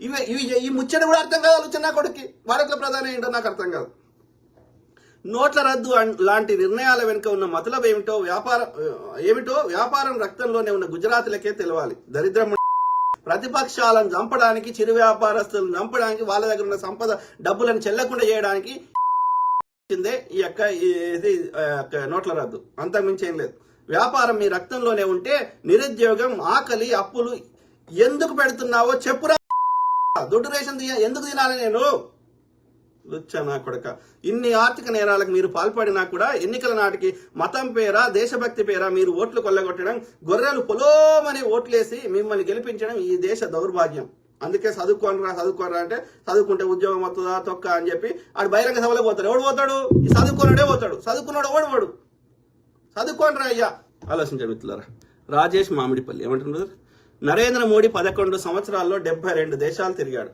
ఈ ముచ్చట కూడా అర్థం కాదు చిన్న కొడుక్కి. భారత్లో ప్రధాని ఏంటో నాకు అర్థం కాదు. నోట్ల రద్దు లాంటి నిర్ణయాల వెనుక ఉన్న మతలబ్ ఏమిటో వ్యాపారం రక్తంలోనే ఉన్న గుజరాతీలకే తెలవాలి. దరిద్రం ప్రతిపక్షాలను చంపడానికి, చిరు వ్యాపారస్తులను చంపడానికి, వాళ్ళ దగ్గర ఉన్న సంపద డబ్బులను చెల్లకుండా చేయడానికి ఈ నోట్ల రద్దు. అంతకుమించి ఏం లేదు. వ్యాపారం మీ రక్తంలోనే ఉంటే నిరుద్యోగం, ఆకలి, అప్పులు ఎందుకు పెడుతున్నావో చెప్పురా. దొడ్డు రేషన్ ఎందుకు తినాలి నేను? లుచ్చనా కొడక. ఇన్ని ఆర్థిక నేరాలకు మీరు పాల్పడినా కూడా ఎన్నికల నాటికి మతం పేరా, దేశభక్తి పేరా మీరు ఓట్లు కొల్లగొట్టడం, గొర్రెలు పొలోమని ఓట్లేసి మిమ్మల్ని గెలిపించడం ఈ దేశ దౌర్భాగ్యం. అందుకే చదువుకోనరా అంటే చదువుకుంటే ఉద్యోగం వస్తుందా తొక్క అని చెప్పి ఆడు బహిరంగ సభలో పోతాడు. ఎవడు పోతాడు? ఈ చదువుకున్నాడే పోతాడు. చదువుకున్నాడు ఓడివాడు. చదువుకోనరా అయ్యా. ఆలోచించాడు మిత్రులారా. రాజేష్ మామిడిపల్లి ఏమంటున్నారు? నరేంద్ర మోడీ 11 సంవత్సరాల్లో 72 దేశాలు తిరిగాడు.